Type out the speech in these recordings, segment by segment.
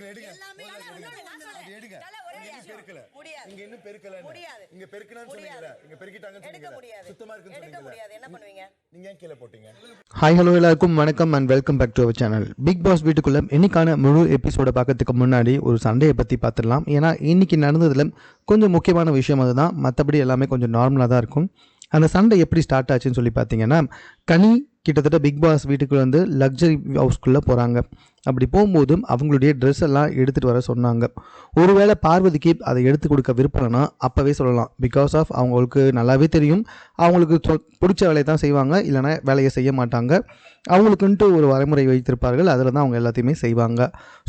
எல்லாமே அது எடுங்க. பெருக்கல. இங்க இன்னும் பெருக்கல. இங்க பெருக்கணும்னு சொன்னீங்கல. இங்க பெருக்கிட்டாங்கன்னு சொன்னீங்கல. சுத்தமா இருக்குன்னு சொன்னீங்கல. என்ன பண்ணுவீங்க? நீங்க ஏன் கீழ போட்டீங்க? ஹாய் ஹலோ எல்லாருக்கும் வணக்கம் and welcome back to our channel. Bigg Boss வீட்டுக்குள்ள இன்னைக்கான முழு எபிசோட பார்க்கறதுக்கு முன்னாடி ஒரு சண்டையை பற்றி பார்த்துடலாம். ஏன்னா இன்னைக்கு நடந்ததுல கொஞ்சம் முக்கியமான விஷயம் அதுதான். மற்றபடி எல்லாமே கொஞ்சம் நார்மலாக தான் இருக்கும். அந்த சண்டை எப்படி ஸ்டார்ட் ஆச்சுன்னு சொல்லி பார்த்தீங்கன்னா, கனி கிட்டத்தட்ட பிக் பாஸ் வீட்டுக்குள்ள வந்து லக்ஸரி ஹவுஸ்க்குள்ளே போகிறாங்க. அப்படி போகும்போதும் அவங்களுடைய ட்ரெஸ் எல்லாம் எடுத்துகிட்டு வர சொன்னாங்க. ஒருவேளை பார்வதிக்கு அதை எடுத்து கொடுக்க விருப்பம்னா அப்போவே சொல்லலாம். பிகாஸ் ஆஃப் அவங்களுக்கு நல்லாவே தெரியும் அவங்களுக்கு பிடிச்ச வேலையை தான் செய்வாங்க, இல்லைனா வேலையை செய்ய மாட்டாங்க. அவங்களுக்குன்ட்டு ஒரு வரைமுறை வைத்திருப்பார்கள், அதில் தான் அவங்க எல்லாத்தையுமே செய்வாங்க.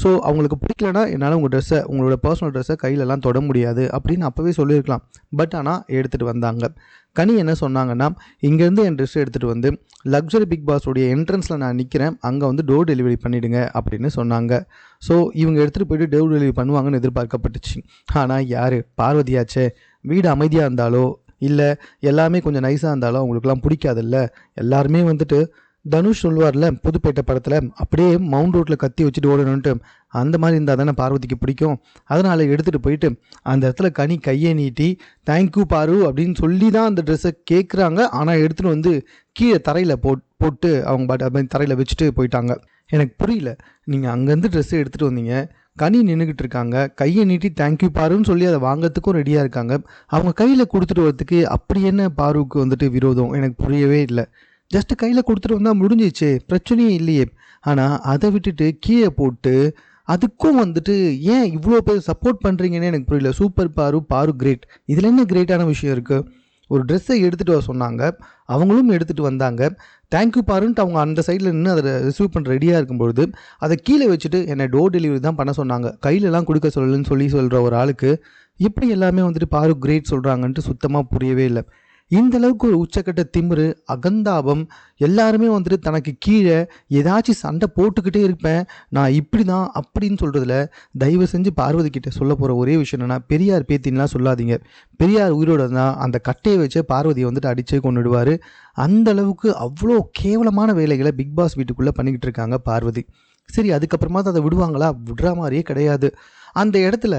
ஸோ அவங்களுக்கு பிடிக்கலனா என்னால் உங்கள் ட்ரெஸ்ஸை, உங்களோட பர்சனல் ட்ரெஸ்ஸை கையிலலாம் தொட முடியாது அப்படின்னு அப்போவே சொல்லியிருக்கலாம். பட் ஆனால் எடுத்துகிட்டு வந்தாங்க. கனி என்ன சொன்னாங்கன்னா, இங்கேருந்து என் ட்ரெஸ் எடுத்துகிட்டு வந்து லக்ஸரி பிக் பாஸோடைய என்ட்ரன்ஸில் நான் நிற்கிறேன், அங்கே வந்து டோர் டெலிவரி பண்ணிவிடுங்க அப்படின்னு சொன்னாங்க. ஸோ இவங்க எடுத்துகிட்டு போய்ட்டு டோர் டெலிவரி பண்ணுவாங்கன்னு எதிர்பார்க்கப்பட்டுச்சு. ஆனால் யார், பார்வதியாச்சே. வீடு அமைதியாக இருந்தாலோ இல்லை எல்லாமே கொஞ்சம் நைஸாக இருந்தாலோ அவங்களுக்குலாம் பிடிக்காதில்ல. எல்லாருமே வந்துட்டு தனுஷ் சொல்லுவார்ல புதுப்பேட்டை படத்தில், அப்படியே மவுண்ட் ரோட்டில் கத்தி வச்சுட்டு ஓடணுன்ட்டு, அந்த மாதிரி இருந்தால் தானே பார்வதிக்கு பிடிக்கும். அதனால் எடுத்துகிட்டு போயிட்டு அந்த இடத்துல கனி கையை நீட்டி தேங்க்யூ பாரு அப்படின்னு சொல்லி தான் அந்த ட்ரெஸ்ஸை கேட்குறாங்க. ஆனால் எடுத்துகிட்டு வந்து கீழே தரையில் போட்டு அவங்க பாட்டு தரையில் வச்சுட்டு போயிட்டாங்க. எனக்கு புரியல, நீங்கள் அங்கேருந்து ட்ரெஸ்ஸை எடுத்துகிட்டு வந்தீங்க, கனி நின்றுக்கிட்டு இருக்காங்க, கையை நீட்டி தேங்க்யூ பாருன்னு சொல்லி அதை வாங்கிறதுக்கும் ரெடியாக இருக்காங்க. அவங்க கையில் கொடுத்துட்டு வரதுக்கு அப்படி என்ன பாருவுக்கு வந்துட்டு விரோதம் எனக்கு புரியவே இல்லை. ஜஸ்ட்டு கையில் கொடுத்துட்டு வந்தால் முடிஞ்சிச்சு, பிரச்சனையே இல்லையே. ஆனால் அதை விட்டுட்டு கீழே போட்டு அதுக்கும் வந்துட்டு ஏன் இவ்வளோ பேர் சப்போர்ட் பண்ணுறீங்கன்னு எனக்கு புரியல. சூப்பர் பாரு, பாரு கிரேட், இதில் என்ன கிரேட்டான விஷயம் இருக்குது? ஒரு ட்ரெஸ்ஸை எடுத்துகிட்டு வர சொன்னாங்க, அவங்களும் எடுத்துகிட்டு வந்தாங்க. தேங்க்யூ பாருன்ட்டு அவங்க அந்த சைடில் நின்று அதை ரிசீவ் பண்ணுற ரெடியாக இருக்கும்பொழுது அதை கீழே வச்சுட்டு என்னை டோர் டெலிவரி தான் பண்ண சொன்னாங்க, கையிலலாம் கொடுக்க சொல்லலன்னு சொல்கிற ஒரு ஆளுக்கு எப்படி எல்லாமே வந்துட்டு பாரு கிரேட் சொல்கிறாங்கன்ட்டு சுத்தமாக புரியவே இல்லை. இந்த அளவுக்கு ஒரு உச்சக்கட்ட திமிரு, அகந்தாபம், எல்லாருமே வந்துட்டு தனக்கு கீழே ஏதாச்சும் சண்டை போட்டுக்கிட்டே இருப்பேன், நான் இப்படி தான் அப்படின்னு சொல்கிறதுல தயவு செஞ்சு பார்வதி கிட்டே சொல்ல போகிற ஒரே விஷயம் என்னென்னா, பெரியார் பேத்தின்லாம் சொல்லாதீங்க. பெரியார் உயிரோடு தான் அந்த கட்டையை வச்சு பார்வதியை வந்துட்டு அடிச்சே கொண்டுடுவார். அந்த அளவுக்கு அவ்வளோ கேவலமான வேலைகளை பிக் பாஸ் வீட்டுக்குள்ளே பண்ணிக்கிட்டு இருக்காங்க பார்வதி. சரி, அதுக்கப்புறமா அதை விடுவாங்களா? விடுற மாதிரியே கிடையாது. அந்த இடத்துல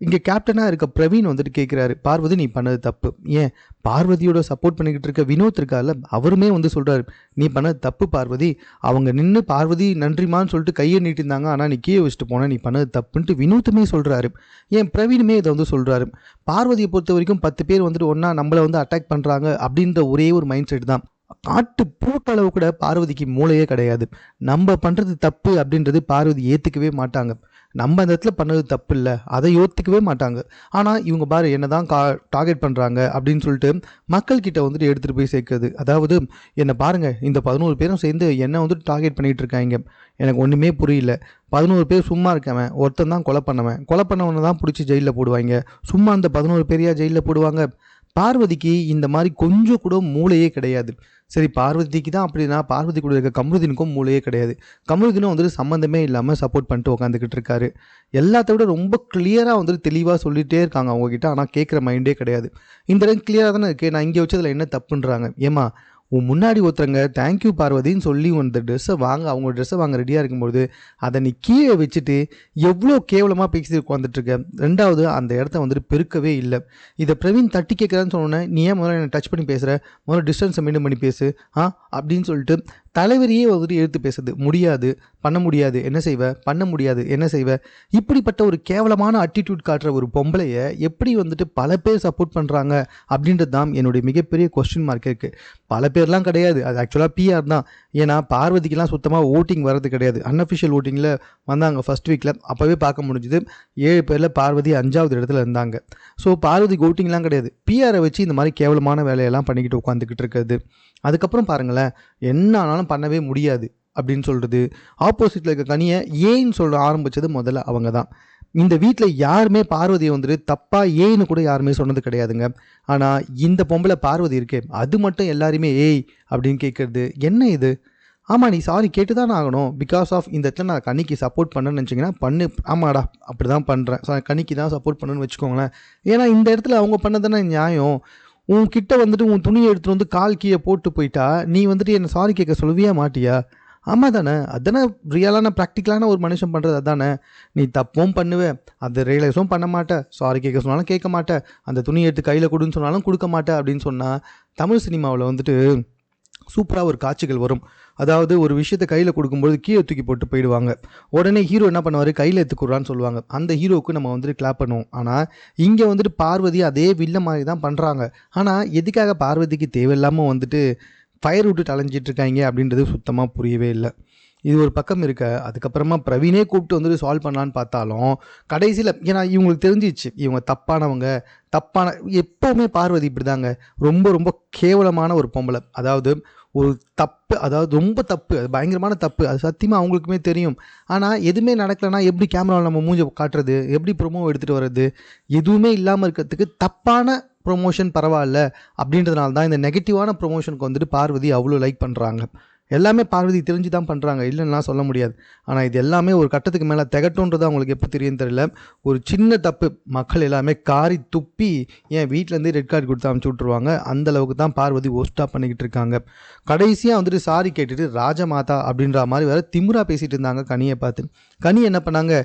இங்கே கேப்டனாக இருக்க பிரவீன் வந்துட்டு கேட்குறாரு, பார்வதி நீ பண்ணது தப்பு. ஏன், பார்வதியோட சப்போர்ட் பண்ணிக்கிட்டு இருக்க வினோத் இருக்கார்ல, அவருமே வந்து சொல்கிறாரு, நீ பண்ணது தப்பு பார்வதி. அவங்க நின்று பார்வதி நன்றிமான்னு சொல்லிட்டு கையை நீட்டிருந்தாங்க, ஆனால் நீ கீழே வச்சுட்டு போன, நீ பண்ணது தப்புன்ட்டு வினோத்துமே சொல்கிறாரு. ஏன் பிரவீனுமே இதை வந்து சொல்கிறாரு. பார்வதியை பொறுத்த வரைக்கும் 10 பேர் வந்துட்டு ஒன்றா நம்மளை வந்து அட்டாக் பண்ணுறாங்க அப்படின்ற ஒரே ஒரு மைண்ட் செட் தான். காட்டு பூட்ட அளவு கூட பார்வதிக்கு மூளையே கிடையாது. நம்ம பண்ணுறது தப்பு அப்படின்றது பார்வதி ஏற்றுக்கவே மாட்டாங்க. நம்ம அந்த இடத்துல பண்ணது தப்பு இல்லை, அதை யோசிக்கவே மாட்டாங்க. ஆனால் இவங்க பாரு என்ன தான் டார்கெட் பண்ணுறாங்க அப்படின்னு சொல்லிட்டு மக்கள்கிட்ட வந்துட்டு எடுத்துகிட்டு போய் சேர்க்குறது. அதாவது என்னை பாருங்கள், இந்த 11 பேரும் சேர்ந்து என்னை வந்துட்டு டார்கெட் பண்ணிகிட்டு இருக்காங்க, எனக்கு ஒன்றுமே புரியல. 11 பேர் சும்மா இருக்கவன், ஒருத்தன் தான் கொலை பண்ணவனை தான் பிடிச்சி ஜெயிலில் போடுவாங்க. சும்மா அந்த 11 பேரையா ஜெயிலில் போடுவாங்க? பார்வதிக்கு இந்த மாதிரி கொஞ்சம் கூட மூளையே கிடையாது. சரி, பார்வதிக்கு தான் அப்படின்னா பார்வதி கூட இருக்க கமருதீனுக்கும் மூளையே கிடையாது. கமருதீனும் வந்துட்டு சம்மந்தமே இல்லாமல் சப்போர்ட் பண்ணிட்டு உட்காந்துக்கிட்டு இருக்காரு. எல்லாத்த விட ரொம்ப கிளியராக வந்துட்டு தெளிவாக சொல்லிகிட்டே இருக்காங்க அவங்கக்கிட்ட, ஆனால் கேட்குற மைண்டே கிடையாது. இந்த இடம் கிளியராக தானே இருக்குது, நான் இங்கே வச்சதில் என்ன தப்புன்றாங்க. ஏமா, உன் முன்னாடி ஒருத்தரங்க தேங்க்யூ பார்வதின்னு சொல்லி அந்த ட்ரெஸ்ஸை வாங்க, அவங்க ட்ரெஸ்ஸை வாங்க ரெடியாக இருக்கும்போது அதை நீ கீழே வச்சுட்டு எவ்வளோ கேவலமாக பேசி உட்காந்துட்ருக்க. ரெண்டாவது, அந்த இடத்த வந்துட்டு பெருக்கவே இல்லை. இதை பிரவீன் தட்டி கேட்குறான்னு சொன்னோன்னே, நீ ஏன் முதல்ல என்னை டச் பண்ணி பேசுகிற, முதல்ல டிஸ்டன்ஸை மெயின்டைன் பண்ணி பேசு அப்படின்னு சொல்லிட்டு தலைவரையே வந்துட்டு எடுத்து பேசுது. முடியாது, பண்ண முடியாது, என்ன செய்வ, பண்ண முடியாது, என்ன செய்வ, இப்படிப்பட்ட ஒரு கேவலமான அட்டிடியூட் காட்டுற ஒரு பொம்பளையை எப்படி வந்துட்டு பல பேர் சப்போர்ட் பண்ணுறாங்க அப்படின்றது தான் என்னுடைய மிகப்பெரிய கொஸ்டின் மார்க் இருக்குது. பல பேர்லாம் கிடையாது, அது ஆக்சுவலாக பிஆர் தான். ஏன்னா பார்வதிக்கெலாம் சுத்தமாக ஓட்டிங் வர்றது கிடையாது. அன்அஃபிஷியல் ஓட்டிங்கில் வந்தாங்க ஃபர்ஸ்ட் வீக்கில், அப்போவே பார்க்க முடிஞ்சுது. 7 பேரில் பார்வதி 5வது இடத்துல இருந்தாங்க. ஸோ பார்வதிக்கு ஓட்டிங்லாம் கிடையாது, பிஆரை வச்சு இந்த மாதிரி கேவலமான வேலையெல்லாம் பண்ணிக்கிட்டு உட்காந்துக்கிட்டு இருக்கிறது. அதுக்கப்புறம் பாருங்களேன், என்ன ஆனாலும் பண்ணவே முடியாது அப்படின்னு சொல்கிறது. ஆப்போசிட்டில் இருக்க கனியை ஏன்னு சொல்ல ஆரம்பித்தது முதல்ல அவங்க தான். இந்த வீட்டில் யாருமே பார்வதியை வந்துட்டு தப்பாக ஏன்னு கூட யாருமே சொன்னது கிடையாதுங்க. ஆனால் இந்த பொம்பளை பார்வதி இருக்கே, அது மட்டும் எல்லாருமே ஏய் அப்படின்னு கேட்குறது என்ன இது? ஆமாம், நீ சாரி கேட்டு தான் ஆகணும். பிகாஸ் ஆஃப் இந்த இடத்துல நான் கனிக்கு சப்போர்ட் பண்ணேன்னு நினச்சிங்கன்னா பண்ணு. ஆமாடா, அப்படி தான் பண்ணுறேன், கனிக்கு தான் சப்போர்ட் பண்ணுன்னு வச்சுக்கோங்களேன். ஏன்னா இந்த இடத்துல அவங்க பண்ணதானே நியாயம். உன்கிட்ட வந்துட்டு உன் துணியை எடுத்துகிட்டு வந்து கால் கீழே போட்டு போயிட்டா நீ வந்துட்டு என்னை சாரி கேட்க சொல்லுவியா மாட்டியா? ஆமாம் தானே, அதானே ரியலான ப்ராக்டிக்கலான ஒரு மனுஷன் பண்ணுறது அதானே. நீ தப்பும் பண்ணுவேன், அதை ரியலைஸும் பண்ண மாட்டேன், சாரி கேட்க சொன்னாலும் கேட்க மாட்டேன், அந்த துணியை எடுத்து கையில் கொடுன்னு சொன்னாலும் கொடுக்க மாட்டேன் அப்படின்னு சொன்னால் தமிழ் சினிமாவில் வந்துட்டு சூப்பராக ஒரு காட்சிகள் வரும். அதாவது ஒரு விஷயத்தை கையில் கொடுக்கும்போது கீழே தூக்கி போட்டு போயிடுவாங்க. உடனே ஹீரோ என்ன பண்ணுவார், கையில் எடுத்துக்கிறான்னு சொல்லுவாங்க. அந்த ஹீரோவுக்கு நம்ம வந்துட்டு கிளாப் பண்ணுவோம். ஆனால் இங்கே வந்துட்டு பார்வதி அதே வில்ல மாதிரி தான் பண்ணுறாங்க. ஆனால் எதுக்காக பார்வதிக்கு தேவையில்லாமல் வந்துட்டு ஃபயர் விட்டு அலைஞ்சிட்டு இருக்காங்க அப்படின்றது சுத்தமாக புரியவே இல்லை. இது ஒரு பக்கம் இருக்க, அதுக்கப்புறமா பிரவீனே கூப்பிட்டு வந்துட்டு சால்வ் பண்ணலான்னு பார்த்தாலும் கடைசியில் ஏன்னா இவங்களுக்கு தெரிஞ்சிச்சு இவங்க தப்பான எப்போவுமே பார்வதி இப்படி தாங்க, ரொம்ப ரொம்ப கேவலமான ஒரு பொம்பளை. அதாவது ஒரு தப்பு, அதாவது ரொம்ப தப்பு, அது பயங்கரமான தப்பு, அது சத்தியமாக அவங்களுக்குமே தெரியும். ஆனால் எதுவுமே நடக்கலைன்னா எப்படி கேமராவில் நம்ம மூஞ்ச காட்டுறது, எப்படி ப்ரொமோ எடுத்துகிட்டு வர்றது, எதுவுமே இல்லாமல் இருக்கிறதுக்கு தப்பான ப்ரொமோஷன் பரவாயில்ல அப்படின்றதுனால தான் இந்த நெகட்டிவான ப்ரொமோஷனுக்கு வந்துட்டு பார்வதி அவ்வளோ லைக் பண்ணுறாங்க. எல்லாமே பார்வதி தெரிஞ்சு தான் பண்ணுறாங்க, இல்லைன்னா சொல்ல முடியாது. ஆனால் இது எல்லாமே ஒரு கட்டத்துக்கு மேலே திகட்டுன்றது அவங்களுக்கு எப்போ தெரியும் தெரியல. ஒரு சின்ன தப்பு மக்கள் எல்லாமே காரி துப்பி ஏன் வீட்டிலேருந்து ரெட் கார்டு கொடுத்து அனுப்பிச்சி விட்ருவாங்க. அந்தளவுக்கு தான் பார்வதி ஒஸ்ட்டாக பண்ணிக்கிட்டு இருக்காங்க. கடைசியாக வந்துட்டு சாரி கேட்டுட்டு ராஜமாதா அப்படின்ற மாதிரி வேறு திமுறா பேசிகிட்டு இருந்தாங்க கனியை பார்த்து. கனி என்ன பண்ணாங்க,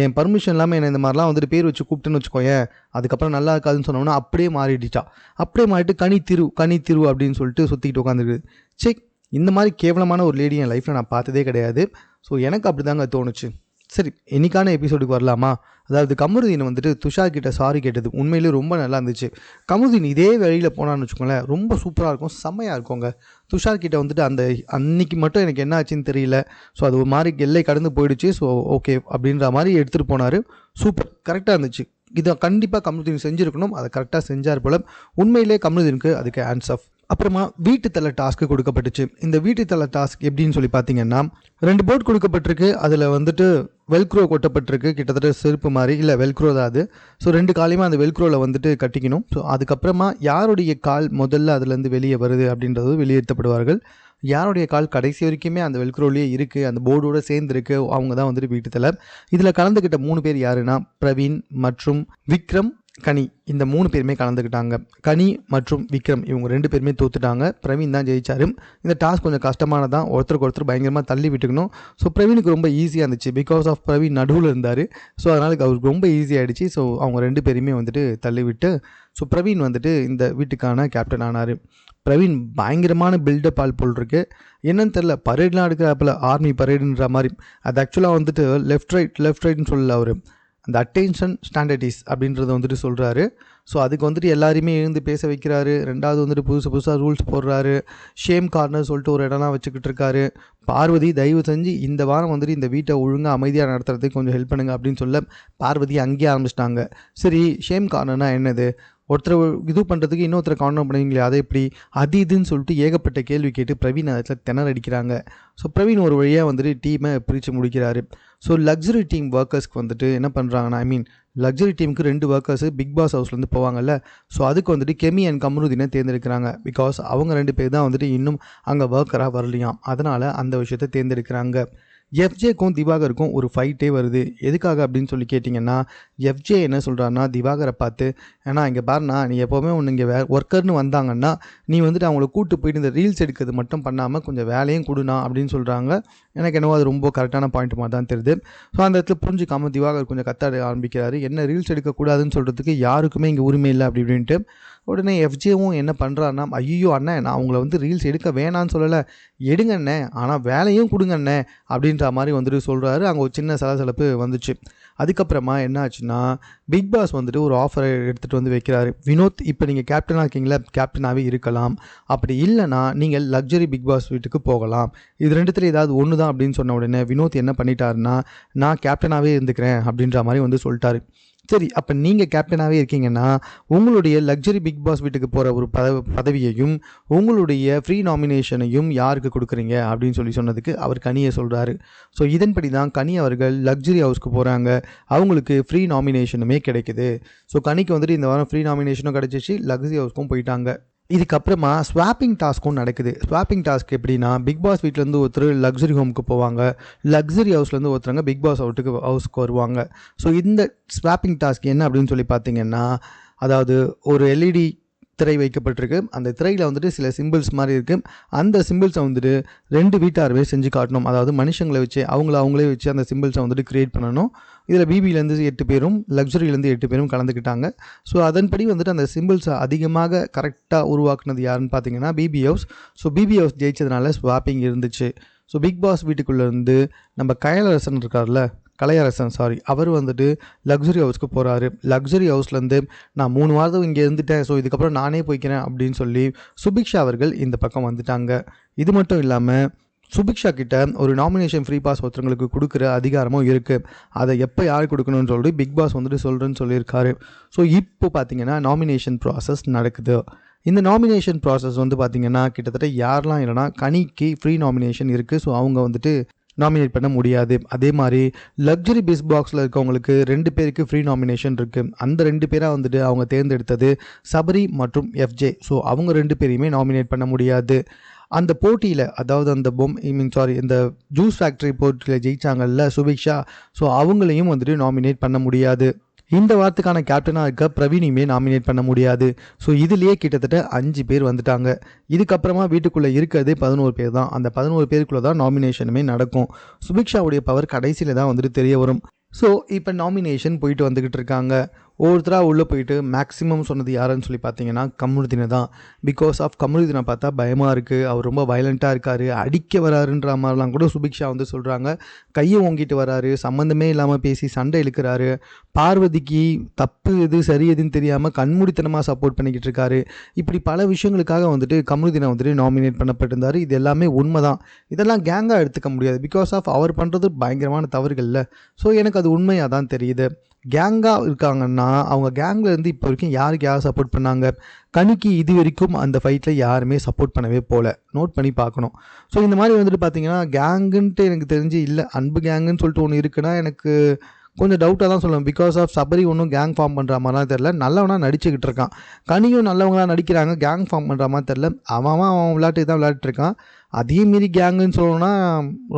என் பர்மிஷன் இல்லாமல் என்னை இந்த மாதிரிலாம் வந்துட்டு பேர் வச்சு கூப்பிட்டுன்னு வச்சுக்கோயேன், அதுக்கப்புறம் நல்லா இருக்காதுன்னு சொன்னோன்னா அப்படியே மாறிடுச்சா. அப்படியே மாறிட்டு கனி திரு அப்படின்னு சொல்லிட்டு சுற்றிக்கிட்டு உட்காந்துருக்கு. செக், இந்த மாதிரி கேவலமான ஒரு லேடி என் லைஃப்பில் நான் பார்த்ததே கிடையாது. ஸோ எனக்கு அப்படி தாங்க தோணுச்சு. சரி, இன்னைக்கான எபிசோடுக்கு வரலாமா? அதாவது கமருதீன் வந்துட்டு துஷார் கிட்ட சாரி கேட்டது உண்மையிலேயே ரொம்ப நல்லா இருந்துச்சு. கமருதீன் இதே வழியில் போனான்னு வச்சுக்கோங்களேன், ரொம்ப சூப்பராக இருக்கும், செம்மையாக இருக்குங்க. துஷார் கிட்ட வந்துட்டு அன்னைக்கு மட்டும் எனக்கு என்ன ஆச்சுன்னு தெரியல, ஸோ அது ஒரு மாதிரி எல்லை கடந்து போயிடுச்சு. ஸோ ஓகே அப்படின்ற மாதிரி எடுத்துகிட்டு போனார். சூப்பர், கரெக்டாக இருந்துச்சு. இதை கண்டிப்பாக கமருதீன் செஞ்சுருக்கணும், அதை கரெக்டாக செஞ்சார் போல. உண்மையிலே கமருதீனுக்கு அதுக்கு ஹேண்ட்ஸ் ஆஃப். அப்புறமா வீட்டுத்தலை டாஸ்க்கு கொடுக்கப்பட்டுச்சு. இந்த வீட்டுத்தலை டாஸ்க் எப்படின்னு சொல்லி பார்த்தீங்கன்னா, 2 போர்ட் கொடுக்கப்பட்டிருக்கு. அதில் வந்துட்டு வெல்க்ரோ கொட்டப்பட்டிருக்கு, கிட்டத்தட்ட செருப்பு மாதிரி, இல்லை வெல்க்ரோ தான் அது. ஸோ 2 காலையுமே அந்த வெல்க்ரோவில் வந்துட்டு கட்டிக்கணும். ஸோ அதுக்கப்புறமா யாருடைய கால் முதல்ல அதுலேருந்து வெளியே வருது அப்படின்றது வெளியேற்றப்படுவார்கள். யாருடைய கால் கடைசி வரைக்குமே அந்த வெல்க்ரோலேயே இருக்குது, அந்த போர்டோடு சேர்ந்துருக்கு, அவங்க தான் வந்துட்டு வீட்டுத்தலை. இதில் கலந்துக்கிட்ட 3 பேர் யாருன்னா பிரவீன் மற்றும் விக்ரம், கனி, இந்த 3 பேருமே கலந்துக்கிட்டாங்க. கனி மற்றும் விக்ரம் இவங்க 2 பேருமே தோத்துட்டாங்க. பிரவீன் தான் ஜெயிச்சார். இந்த டாஸ்க் கொஞ்சம் கஷ்டமானதான், ஒருத்தருக்கு ஒருத்தர் பயங்கரமாக தள்ளி விட்டுக்கணும். ஸோ பிரவீனுக்கு ரொம்ப ஈஸியாக இருந்துச்சு, பிகாஸ் ஆஃப் பிரவீன் நடுவில் இருந்தார். ஸோ அதனால் அவருக்கு ரொம்ப ஈஸியாகிடுச்சு. ஸோ அவங்க 2 பேருமே வந்துட்டு தள்ளி விட்டு ஸோ பிரவீன் வந்துட்டு இந்த வீட்டுக்கான கேப்டன் ஆனார். பிரவீன் பயங்கரமான பில்டப் ஆள் போல் இருக்குது, என்னன்னு தெரில, பரேட்லாம் எடுக்கிறாப்பில், ஆர்மி பரேடுன்ற மாதிரி. அது ஆக்சுவலாக வந்துட்டு லெஃப்ட் ரைட்னு சொல்லல, அவர் அந்த அட்டென்ஷன் ஸ்டாண்டர்டிஸ் அப்படின்றத வந்துட்டு சொல்கிறாரு. ஸோ அதுக்கு வந்துட்டு எல்லாருமே எழுந்து பேச வைக்கிறாரு. 2வது வந்துட்டு புதுசாக ரூல்ஸ் போடுறாரு. ஷேம் கார்னர் சொல்லிட்டு ஒரு இடம்லாம் வச்சுக்கிட்டு இருக்காரு. பார்வதி தயவு செஞ்சு இந்த வாரம் வந்துட்டு இந்த வீட்டை ஒழுங்காக அமைதியாக நடத்துறதுக்கு கொஞ்சம் ஹெல்ப் பண்ணுங்க அப்படின்னு சொல்ல பார்வதி அங்கேயே ஆரம்பிச்சிட்டாங்க. சரி, ஷேம் கார்னர்னா என்னது, ஒருத்தர் இது பண்ணுறதுக்கு இன்னொருத்தரை கார்னர் பண்ணுவீங்களே, அதை எப்படி, அது இதுன்னு சொல்லிட்டு ஏகப்பட்ட கேள்வி கேட்டு பிரவீன் அதில் திணறடிக்கிறாங்க. ஸோ பிரவீன் ஒரு வழியாக வந்துட்டு டீமை பிரித்து முடிக்கிறாரு. ஸோ லக்ஸுரி டீம் ஒர்க்கர்ஸ்க்கு வந்துட்டு என்ன பண்ணுறாங்கன்னா, லக்ஸுரி டீமுக்கு 2 ஒர்க்கர்ஸு பிக் பாஸ் ஹவுஸ்லேருந்து போவாங்கல்ல, ஸோ அதுக்கு வந்துட்டு கெமி அண்ட் கமருதீனை தேர்ந்தெடுக்கிறாங்க. பிகாஸ் அவங்க 2 பேர் தான் வந்துட்டு இன்னும் அங்கே ஒர்க்கராக வரலையாம், அதனால் அந்த விஷயத்தை தேர்ந்தெடுக்கிறாங்க. எஃப்ஜேக்கும் திவாகருக்கும் ஒரு ஃபைட்டே வருது. எதுக்காக அப்படின்னு சொல்லி கேட்டிங்கன்னா, எஃப்ஜே என்ன சொல்கிறான்னா திவாகரை பார்த்து, ஏன்னா இங்கே பாருண்ணா, நீ எப்போவுமே ஒன்று இங்கே ஒர்க்கர்னு வந்தாங்கன்னா நீ வந்துட்டு அவங்கள கூப்பிட்டு போயிட்டு இந்த ரீல்ஸ் எடுக்கிறது மட்டும் பண்ணாமல் கொஞ்சம் வேலையும் கொடுனா அப்படின்னு சொல்கிறாங்க. எனக்கு என்னவோ அது ரொம்ப கரெக்டான பாயிண்ட் மாதிரி தான் தெரியுது. ஸோ அந்த இடத்துல புரிஞ்சிக்காமல் திவாகர் கொஞ்சம் கத்தாட ஆரம்பிக்கிறாரு. என்ன ரீல்ஸ் எடுக்கக்கூடாதுன்னு சொல்கிறதுக்கு யாருக்குமே இங்கே உரிமை இல்லை அப்படி இப்படின்ட்டு. உடனே எஃப்ஜேவும் என்ன பண்ணுறாருன்னா, ஐயோ அண்ணே, நான் அவங்கள வந்து ரீல்ஸ் எடுக்க வேணான்னு சொல்லலை, எடுங்க அண்ணே, ஆனால் வேலையும் கொடுங்க அண்ணே அப்படின்ற மாதிரி வந்துட்டு சொல்கிறாரு. அங்கே ஒரு சின்ன சலசலப்பு வந்துச்சு. அதுக்கப்புறமா என்ன ஆச்சுன்னா, பிக் பாஸ் வந்துட்டு ஒரு ஆஃபரை எடுத்துகிட்டு வந்து வைக்கிறாரு. வினோத், இப்போ நீங்கள் கேப்டனாக இருக்கீங்களா, கேப்டனாகவே இருக்கலாம், அப்படி இல்லைனா நீங்கள் லக்ஸரி பிக் பாஸ் வீட்டுக்கு போகலாம், இது 2த்துல ஏதாவது ஒன்று தான் அப்படின்னு சொன்ன உடனே வினோத் என்ன பண்ணிட்டாருன்னா, நான் கேப்டனாகவே இருந்துக்கிறேன் அப்படின்ற மாதிரி வந்து சொல்லிட்டாரு. சரி, அப்போ நீங்கள் கேப்டனாகவே இருக்கீங்கன்னா உங்களுடைய லக்ஸரி பிக் பாஸ் வீட்டுக்கு போகிற ஒரு பதவியையும் உங்களுடைய ஃப்ரீ நாமினேஷனையும் யாருக்கு கொடுக்குறீங்க அப்படின்னு சொன்னதுக்கு அவர் கனியை சொல்கிறாரு. ஸோ இதன்படி தான் கனி அவர்கள் லக்ஸரி ஹவுஸ்க்கு போகிறாங்க. அவங்களுக்கு ஃப்ரீ நாமினேஷனுமே கிடைக்குது. ஸோ கனிக்கு வந்துட்டு இந்த வாரம் ஃப்ரீ நாமினேஷனும் கிடைச்சிச்சு, லக்ஸரி ஹவுஸ்க்கும் போயிட்டாங்க. இதுக்கப்புறமா ஸ்வாப்பிங் டாஸ்க்கும் நடக்குது. ஸ்வாப்பிங் டாஸ்க் எப்படின்னா, பிக் பாஸ் வீட்டிலேருந்து ஒருத்தர் லக்ஸரி ஹோமுக்கு போவாங்க, லக்ஸரி ஹவுஸ்லேருந்து ஒருத்தவங்க பிக் பாஸ் ஹவுஸ்க்கு வருவாங்க. ஸோ இந்த ஸ்வாப்பிங் டாஸ்க் என்ன அப்படின்னு சொல்லி பார்த்தீங்கன்னா, அதாவது ஒரு எல்இடி திரை வைக்கப்பட்டிருக்கு. அந்த திரையில் வந்துட்டு சில சிம்பிள்ஸ் மாதிரி இருக்குது. அந்த சிம்பிள்ஸை வந்துட்டு 2 வீட்டாருமே செஞ்சு காட்டணும். அதாவது மனுஷங்களை வச்சு அவங்களே வச்சு அந்த சிம்பிள்ஸை வந்துட்டு க்ரியேட் பண்ணணும். இதில் பிபிலேருந்து 8 பேரும் லக்ஸரியிலேருந்து 8 பேரும் கலந்துக்கிட்டாங்க. ஸோ அதன்படி வந்துட்டு அந்த சிம்பிள்ஸை அதிகமாக கரெக்டாக உருவாக்குனது யாருன்னு பார்த்தீங்கன்னா BB house. So BB house ஜெயிச்சதுனால ஸ்வாப்பிங் இருந்துச்சு. ஸோ பிக் பாஸ் வீட்டுக்குள்ளேருந்து நம்ம கலையரசன் அவர் வந்துட்டு லக்ஸரி ஹவுஸ்க்கு போகிறாரு. லக்ஸரி ஹவுஸ்லேருந்து நான் 3 வாரம் இங்கே இருந்துட்டேன், ஸோ இதுக்கப்புறம் நானே போய்க்கிறேன் அப்படின்னு சொல்லி சுபிக்ஷா அவர்கள் இந்த பக்கம் வந்துட்டாங்க. இது மட்டும் இல்லாமல் சுபிக்ஷா கிட்ட ஒரு நாமினேஷன் ஃப்ரீ பாஸ் ஒருத்தவங்களுக்கு கொடுக்குற அதிகாரமும் இருக்குது. அதை எப்போ யார் கொடுக்கணும்னு சொல்லிட்டு பிக் பாஸ் வந்துட்டு சொல்கிறேன்னு சொல்லியிருக்காரு. ஸோ இப்போ பார்த்தீங்கன்னா நாமினேஷன் ப்ராசஸ் நடக்குது. இந்த நாமினேஷன் ப்ராசஸ் வந்து பார்த்திங்கன்னா கிட்டத்தட்ட யாரெலாம் இல்லைனா கனிக்கு ஃப்ரீ நாமினேஷன் இருக்குது. ஸோ அவங்க வந்துட்டு நாமினேட் பண்ண முடியாது. அதே மாதிரி லக்ஸரி பிஸ் பாக்ஸில் இருக்கவங்களுக்கு 2 பேருக்கு ஃப்ரீ நாமினேஷன் இருக்குது. அந்த 2 பேராக வந்துட்டு அவங்க தேர்ந்தெடுத்தது சபரி மற்றும் எஃப்ஜே. ஸோ அவங்க 2 பேரையுமே நாமினேட் பண்ண முடியாது. அந்த போட்டியில் அதாவது அந்த இந்த ஜூஸ் ஃபேக்ட்ரி போட்டியில் ஜெயிச்சாங்கல்ல சுபிக்ஷா, ஸோ அவங்களையும் வந்துட்டு நாமினேட் பண்ண முடியாது. இந்த வாரத்துக்கான கேப்டனாக இருக்க பிரவீனையுமே நாமினேட் பண்ண முடியாது. ஸோ இதுலேயே கிட்டத்தட்ட 5 பேர் வந்துட்டாங்க. இதுக்கப்புறமா வீட்டுக்குள்ளே இருக்கிறது 11 பேர் தான். அந்த 11 பேருக்குள்ளே தான் நாமினேஷனுமே நடக்கும். சுபிக்ஷாவுடைய பவர் கடைசியில் தான் வந்துட்டு தெரிய வரும். ஸோ இப்போ நாமினேஷன் போயிட்டு வந்துக்கிட்டு இருக்காங்க. ஒவ்வொருத்தராக உள்ளே போயிட்டு மேக்ஸிமம் சொன்னது யாருன்னு சொல்லி பார்த்தீங்கன்னா கமருதீனை தான். பிகாஸ் ஆஃப் கமருதீனை பார்த்தா பயமாக இருக்குது, அவர் ரொம்ப வயலண்ட்டாக இருக்கார், அடிக்க வராருன்ற மாதிரிலாம் கூட சுபிக்ஷா வந்து சொல்கிறாங்க. கையை ஓங்கிட்டு வராரு, சம்மந்தமே இல்லாமல் பேசி சண்டை இழுக்கிறாரு, பார்வதிக்கு தப்பு எது சரி எதுன்னு தெரியாமல் கண்மூடித்தனமாக சப்போர்ட் பண்ணிக்கிட்டு இருக்காரு. இப்படி பல விஷயங்களுக்காக வந்துட்டு கமருதீனை வந்துட்டு நாமினேட் பண்ணப்பட்டிருந்தார். இது எல்லாமே உண்மை தான். இதெல்லாம் கேங்காக எடுத்துக்க முடியாது. பிகாஸ் ஆஃப் அவர் பண்ணுறது பயங்கரமான தவறுகளில். ஸோ எனக்கு அது உண்மையாக தான் தெரியுது. கேங்காக இருக்காங்கன்னா அவங்க கேங்கில் இருந்து இப்போ வரைக்கும் யாருக்கு யார் சப்போர்ட் பண்ணாங்க? கனிக்கு இது வரைக்கும் அந்த ஃபைட்டில் யாருமே சப்போர்ட் பண்ணவே போகல. நோட் பண்ணி பார்க்கணும். ஸோ இந்த மாதிரி வந்துட்டு பார்த்தீங்கன்னா கேங்குன்ட்டு எனக்கு தெரிஞ்சு இல்லை. அன்பு கேங்குன்னு சொல்லிட்டு ஒன்று இருக்குன்னா எனக்கு கொஞ்சம் டவுட்டாக தான் சொல்லுவேன். பிகாஸ் ஆஃப் சபரி ஒன்றும் கேங் ஃபார்ம் பண்ணுற மாதிரிலாம் தெரில. நல்லவனாக நடிச்சுக்கிட்டு இருக்கான். கனியும் நல்லவங்களாக நடிக்கிறாங்க. கேங் ஃபார்ம் பண்ணுற மாதிரி தெரில. அவன் விளையாட்டு தான் விளையாட்டுருக்கான். அதே மாரி கேங்குன்னு சொல்லணும்னா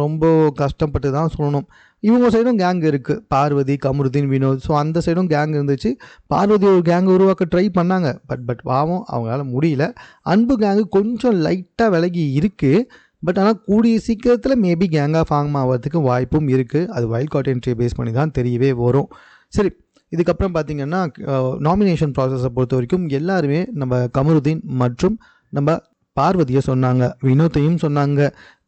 ரொம்ப கஷ்டப்பட்டு தான் சொல்லணும். இவங்க சைடும் கேங் இருக்குது. பார்வதி, கமருதீன், வினோத். ஸோ அந்த சைடும் கேங் இருந்துச்சு. பார்வதி ஒரு கேங் உருவாக்க ட்ரை பண்ணாங்க. பட் பாவம் அவங்களால முடியல. அன்பு கேங்கு கொஞ்சம் லைட்டாக விலகி இருக்குது. பட் ஆனால் கூடிய சீக்கிரத்தில் மேபி கேங்காக ஃபார்ம் ஆகிறதுக்கு வாய்ப்பும் இருக்குது. அது வைல்ட் கார்ட் என்ட்ரியை பேஸ் பண்ணி தான் தெரியவே வரும். சரி, இதுக்கப்புறம் பார்த்திங்கன்னா நாமினேஷன் ப்ராசஸை பொறுத்த வரைக்கும் எல்லாருமே நம்ம கமருதீன் மற்றும் நம்ம பார்வதியை சொன்னாங்க, வினோத்தையும் சொன்னாங்க,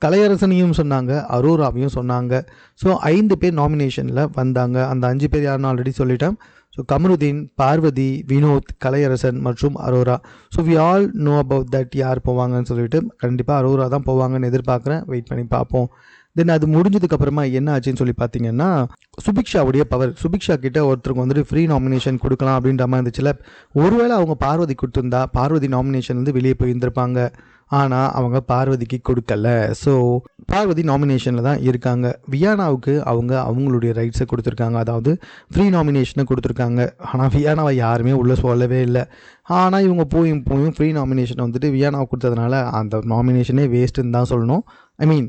கலையரசனையும் சொன்னாங்க, அரோராவையும் சொன்னாங்க. ஸோ 5 பேர் நாமினேஷனில் வந்தாங்க. அந்த 5 பேர் யாருன்னு ஆல்ரெடி சொல்லிட்டேன். ஸோ கமருதீன், பார்வதி, வினோத், கலையரசன் மற்றும் Aurora. So we all know about that யார் போவாங்கன்னு சொல்லிட்டு கண்டிப்பாக அரோரா தான் போவாங்கன்னு எதிர்பார்க்குறேன். வெயிட் பண்ணி பார்ப்போம். தென் அது முடிஞ்சதுக்கப்புறமா என்ன ஆச்சுன்னு சொல்லி பார்த்தீங்கன்னா சுபிக்ஷாவுடைய பவர். சுபிக்ஷா கிட்ட ஒருத்தருக்கு வந்துட்டு ஃப்ரீ நாமினேஷன் கொடுக்கலாம் அப்படின்ற மாதிரி இருந்துச்சுல. ஒருவேளை அவங்க பார்வதி கொடுத்துருந்தா பார்வதி நாமினேஷன்லேருந்து வெளியே போயிருந்திருப்பாங்க. ஆனால் அவங்க பார்வதிக்கு கொடுக்கல. ஸோ பார்வதி நாமினேஷனில் தான் இருக்காங்க. வியானாவுக்கு அவங்களுடைய ரைட்ஸை கொடுத்துருக்காங்க. அதாவது ஃப்ரீ நாமினேஷனை கொடுத்துருக்காங்க. ஆனால் வியானாவை யாருமே உள்ளே சொல்லவே இல்லை. ஆனால் இவங்க போயும் ஃப்ரீ நாமினேஷனை வந்துட்டு வியானாவை கொடுத்ததுனால அந்த நாமினேஷனே வேஸ்ட்டுன்னு தான் சொல்லணும்.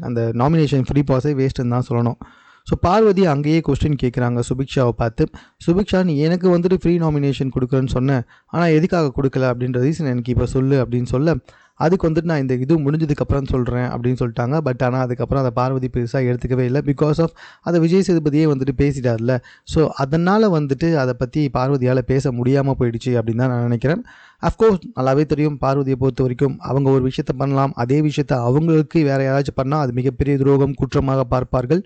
அந்த நாமினேஷன் ஃப்ரீ பாஸே வேஸ்ட்டுன்னு தான் சொல்லணும். ஸோ பார்வதி அங்கேயே கொஸ்டின் கேட்குறாங்க சுபிக்ஷாவை பார்த்து. சுபிக்ஷா, நீ எனக்கு வந்துட்டு ஃப்ரீ நாமினேஷன் கொடுக்குறேன்னு சொன்னேன், ஆனால் எதுக்காக கொடுக்கல அப்படின்ற ரீசன் எனக்கு இப்போ சொல்லு அப்படின்னு சொல்ல, அதுக்கு வந்துட்டு நான் இந்த இது முடிஞ்சதுக்கப்புறம் சொல்கிறேன் அப்படின்னு சொல்லிட்டாங்க. பட் ஆனால் அதுக்கப்புறம் அதை பார்வதி பெருசாக எடுத்துக்கவே இல்லை. பிகாஸ் ஆஃப் அதை விஜய் சேதுபதியே வந்துட்டு பேசிட்டார்ல. ஸோ அதனால் வந்துட்டு அதை பற்றி பார்வதியால் பேச முடியாமல் போயிடுச்சு அப்படின்னு தான் நான் நினைக்கிறேன். அஃப்கோர்ஸ் நல்லாவே தெரியும் பார்வதியை பொறுத்த வரைக்கும் அவங்க ஒரு விஷயத்த பண்ணலாம், அதே விஷயத்த அவங்களுக்கு வேறு யாராச்சும் பண்ணால் அது மிகப்பெரிய துரோகம், குற்றமாக பார்ப்பார்கள்.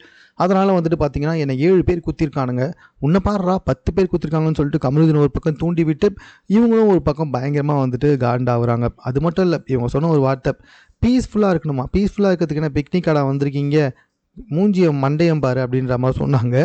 அதனால் வந்துட்டு பார்த்திங்கன்னா என்னை 7 பேர் குத்திருக்கானுங்க, உன்னை பாடுறா 10 பேர் குத்திருக்காங்கன்னு சொல்லிட்டு கமருதீன் ஒரு பக்கம் தூண்டி விட்டு இவங்களும் ஒரு பக்கம் பயங்கரமாக வந்துட்டு காண்டாகிறாங்க. அது மட்டும் இல்லை, இவங்க சொன்ன ஒரு வார்த்தை பீஸ்ஃபுல்லாக இருக்கணுமா, பீஸ்ஃபுல்லாக இருக்கிறதுக்கு என்ன பிக்னிக் கடை வந்திருக்கீங்க, மூஞ்சிய மண்டையம் பாரு அப்படின்ற மாதிரி சொன்னாங்க.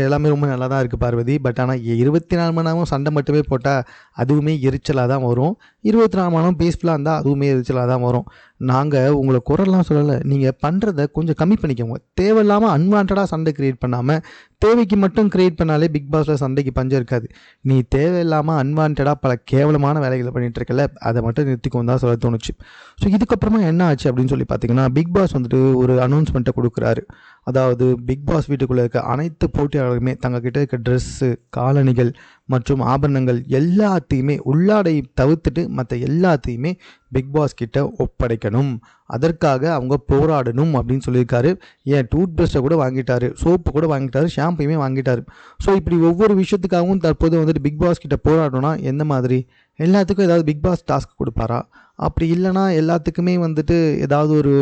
எல்லாமே ரொம்ப நல்லா தான் இருக்குது பார்வதி. பட் ஆனால் 24 மணி நேரமும் சண்டை மட்டுமே போட்டால் அதுவுமே எரிச்சலாக தான் வரும். 24 மணி நேரம் பீஸ்ஃபுல்லாக இருந்தால் அதுவுமே எரிச்சலாக தான் வரும். நாங்கள் உங்களை குரல்லாம் சொல்லலை, நீங்கள் பண்ணுறத கொஞ்சம் கம்மி பண்ணிக்கோங்க. தேவையில்லாமல் அன்வான்டாக சண்டை க்ரியேட் பண்ணாமல் தேவைக்கு மட்டும் க்ரியேட் பண்ணாலே பிக் பாஸில் சண்டைக்கு பஞ்சம் இருக்காது. நீ தேவையில்லாமல் அன்வான்டாக பல கேவலமான வேலைகளை பண்ணிகிட்டு இருக்கல, அதை மட்டும் நிறுத்திக்கும் தான் சொல்ல தோணுச்சு. ஸோ இதுக்கப்புறமா என்ன ஆச்சு அப்படின்னு சொல்லி பார்த்தீங்கன்னா பிக் பாஸ் வந்துட்டு ஒரு அனௌன்ஸ்மெண்ட்டை கொடுக்குறாரு. அதாவது பிக் பாஸ் வீட்டுக்குள்ளே இருக்க அனைத்து போட்டியாளர்களுமே தங்கக்கிட்ட இருக்க ட்ரெஸ்ஸு, காலணிகள் மற்றும் ஆபரணங்கள் எல்லாத்தையுமே உள்ளாடை தவிர்த்துட்டு மற்ற எல்லாத்தையுமே பிக் பாஸ் கிட்ட ஒப்படைக்கணும். அதற்காக அவங்க போராடணும் அப்படின்னு சொல்லியிருக்காரு. ஏன் டூத் ப்ரஷ்ஷை கூட வாங்கிட்டாரு, சோப்பு கூட வாங்கிட்டாரு, ஷாம்புமே வாங்கிட்டாரு. ஸோ இப்படி ஒவ்வொரு விஷயத்துக்காகவும் தற்போது வந்துட்டு பிக் பாஸ் கிட்ட போராடணும்னா எந்த மாதிரி? எல்லாத்துக்கும் ஏதாவது பிக் பாஸ் டாஸ்க் கொடுப்பாரா? அப்படி இல்லைனா எல்லாத்துக்குமே வந்துட்டு ஏதாவது ஒரு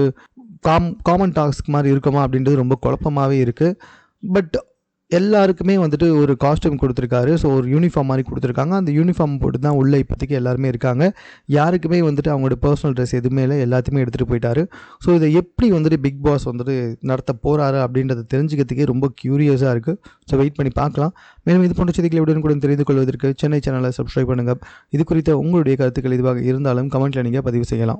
காமன் டாஸ்க் மாதிரி இருக்குமா அப்படின்றது ரொம்ப குழப்பமாகவே இருக்குது. பட் எல்லாருக்குமே வந்துட்டு ஒரு காஸ்டியூம் கொடுத்துருக்காரு. ஸோ ஒரு யூனிஃபார்ம் மாதிரி கொடுத்துருக்காங்க. அந்த யூனிஃபார்ம் போட்டு தான் உள்ளே இப்போதைக்கு எல்லாருமே இருக்காங்க. யாருக்குமே வந்துட்டு அவங்களோட பர்சனல் ட்ரெஸ் எதுவுமே இல்லை, எல்லாத்தையுமே எடுத்துகிட்டு போயிட்டாரு. ஸோ இதை எப்படி வந்துட்டு பிக் பாஸ் வந்துட்டு நடத்த போகிறாரு அப்படின்றத தெரிஞ்சுக்கிறதுக்கே ரொம்ப க்யூரியஸாக இருக்குது. ஸோ வெயிட் பண்ணி பார்க்கலாம். மேலும் இது போன்ற செய்திகளை உடனுக்குடன் தெரிந்து கொள்வதற்கு சென்னை சேனலை சப்ஸ்கிரைப் பண்ணுங்கள். இது குறித்த உங்களுடைய கருத்துக்கள் எதுவாக இருந்தாலும் கமெண்ட்டில் நீங்கள் பதிவு செய்யலாம்.